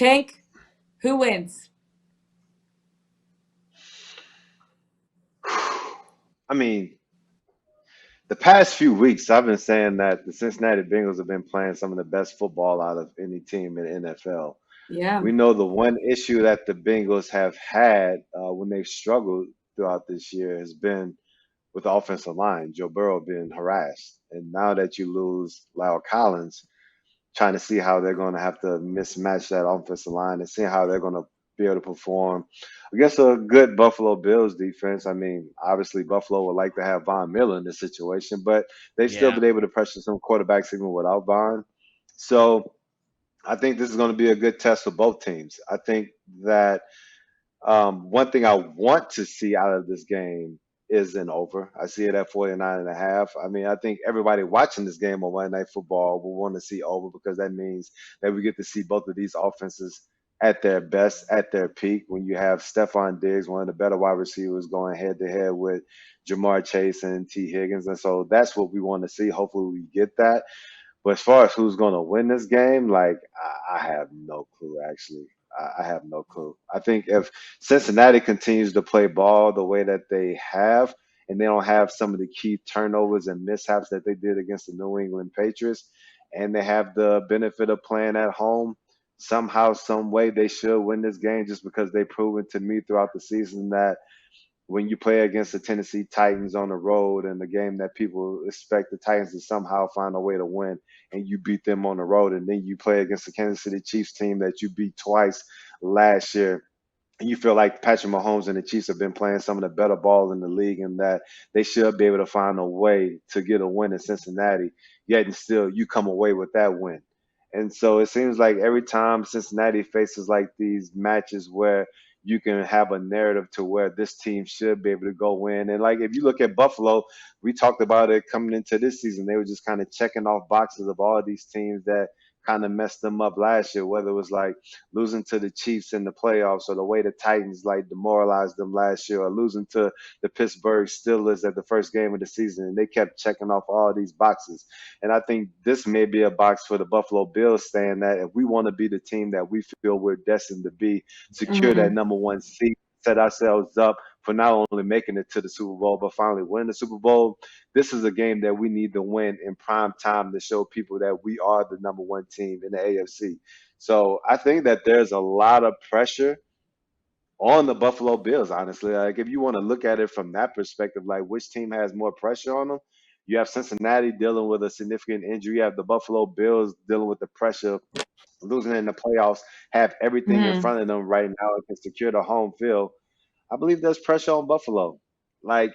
Tank, who wins? I mean, the past few weeks, I've been saying that the Cincinnati Bengals have been playing some of the best football out of any team in the NFL. Yeah. We know the one issue that the Bengals have had when they've struggled throughout this year has been with the offensive line, Joe Burrow being harassed. And now that you lose Lyle Collins, trying to see how they're going to have to mismatch that offensive line and see how they're going to be able to perform against a good Buffalo Bills defense. I mean, obviously Buffalo would like to have Von Miller in this situation, but they've still Yeah. been able to pressure some quarterbacks even without Von. So I think this is going to be a good test for both teams. I think that one thing I want to see out of this game is an over. I see it at 49.5. I mean, I think everybody watching this game on Monday Night Football will want to see over because that means that we get to see both of these offenses at their best, at their peak. When you have Stephon Diggs, one of the better wide receivers, going head to head with Jamar Chase and T. Higgins. And so that's what we want to see. Hopefully we get that. But as far as who's going to win this game, like I have no clue. Actually, I have no clue. I think if Cincinnati continues to play ball the way that they have, and they don't have some of the key turnovers and mishaps that they did against the New England Patriots, and they have the benefit of playing at home, somehow, some way, they should win this game just because they've proven to me throughout the season that when you play against the Tennessee Titans on the road and the game that people expect the Titans to somehow find a way to win and you beat them on the road and then you play against the Kansas City Chiefs team that you beat twice last year and you feel like Patrick Mahomes and the Chiefs have been playing some of the better ball in the league and that they should be able to find a way to get a win in Cincinnati, yet and still you come away with that win. And so it seems like every time Cincinnati faces like these matches where you can have a narrative to where this team should be able to go win. And like if you look at Buffalo, we talked about it coming into this season. They were just kind of checking off boxes of all these teams that kind of messed them up last year, whether it was like losing to the Chiefs in the playoffs or the way the Titans like demoralized them last year or losing to the Pittsburgh Steelers at the first game of the season. And they kept checking off all these boxes. And I think this may be a box for the Buffalo Bills saying that if we want to be the team that we feel we're destined to be, secure that Hmm. number one seed, set ourselves up for not only making it to the Super Bowl, but finally winning the Super Bowl. This is a game that we need to win in prime time to show people that we are the number one team in the AFC. So I think that there's a lot of pressure on the Buffalo Bills, honestly. Like if you want to look at it from that perspective, like which team has more pressure on them? You have Cincinnati dealing with a significant injury. You have the Buffalo Bills dealing with the pressure, losing in the playoffs, have everything in Hmm. front of them right now and can secure the home field. I believe there's pressure on Buffalo. Like,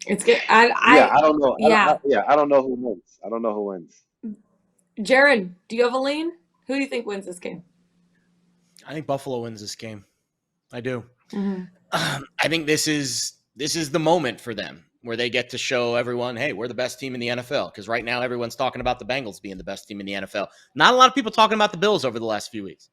It's good. yeah, I don't know. Yeah. Yeah, I don't know who wins. I don't know who wins. Jared, do you have a lean? Who do you think wins this game? I think Buffalo wins this game. I do. Hmm. I think this is the moment for them where they get to show everyone, hey, we're the best team in the NFL. Because right now everyone's talking about the Bengals being the best team in the NFL. Not a lot of people talking about the Bills over the last few weeks.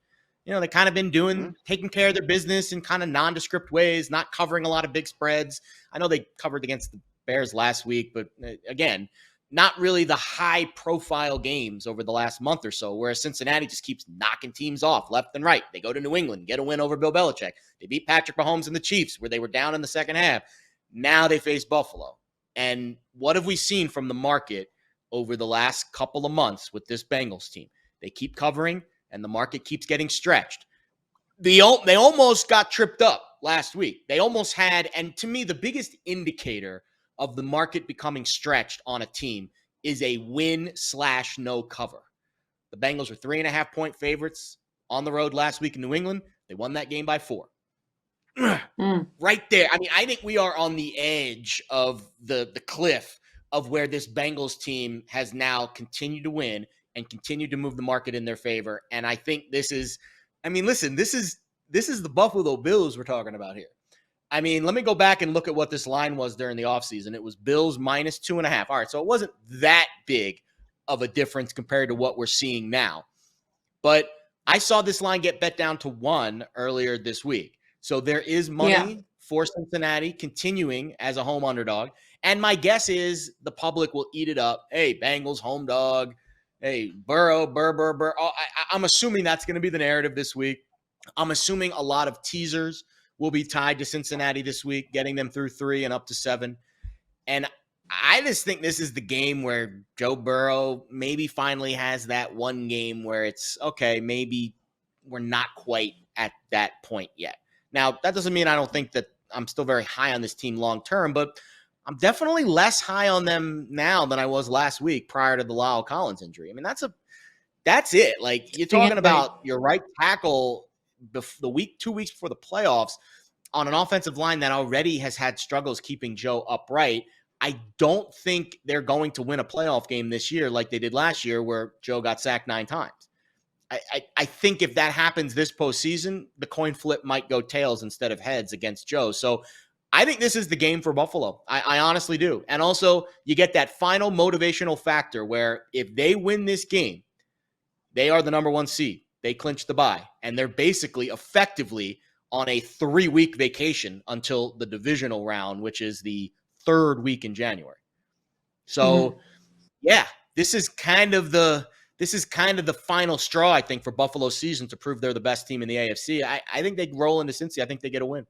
They kind of been Hmm. taking care of their business in kind of nondescript ways, not covering a lot of big spreads. I know they covered against the Bears last week, but again, not really the high profile games over the last month or so, whereas Cincinnati just keeps knocking teams off left and right. They go to New England, get a win over Bill Belichick. They beat Patrick Mahomes and the Chiefs, where they were down in the second half. Now they face Buffalo. And what have we seen from the market over the last couple of months with this Bengals team? They keep covering, and the market keeps getting stretched. They almost got tripped up last week. They almost had, and to me, the biggest indicator of the market becoming stretched on a team is a win/no cover. The Bengals were 3.5-point favorites on the road last week in New England. They won that game by 4. Mm. Right there. I mean, I think we are on the edge of the cliff of where this Bengals team has now continued to win and continued to move the market in their favor. And I think this is, I mean, listen, this is the Buffalo Bills we're talking about here. I mean, let me go back and look at what this line was during the offseason. It was Bills minus 2.5. All right, so it wasn't that big of a difference compared to what we're seeing now. But I saw this line get bet down to 1 earlier this week. So there is Yeah. money for Cincinnati continuing as a home underdog. And my guess is the public will eat it up. Hey, Bengals home dog. hey, Burrow, Burr. Oh, I'm assuming that's going to be the narrative this week. I'm assuming a lot of teasers will be tied to Cincinnati this week, getting them through 3 and up to 7. And I just think this is the game where Joe Burrow maybe finally has that one game where it's okay, maybe we're not quite at that point yet. Now, that doesn't mean I don't think that I'm still very high on this team long term, but I'm definitely less high on them now than I was last week prior to the Lyle Collins injury. I mean, that's it. Like, you're talking about your right tackle the week, 2 weeks before the playoffs on an offensive line that already has had struggles keeping Joe upright. I don't think they're going to win a playoff game this year like they did last year where Joe got sacked 9 times. I think if that happens this postseason, the coin flip might go tails instead of heads against Joe. So I think this is the game for Buffalo. I honestly do. And also, you get that final motivational factor where if they win this game, they are the number 1 seed. They clinch the bye. And they're basically effectively on a 3-week vacation until the divisional round, which is the 3rd week in January. So, yeah, this is kind of the final straw, I think, for Buffalo's season to prove they're the best team in the AFC. I think they roll into Cincy. I think they get a win.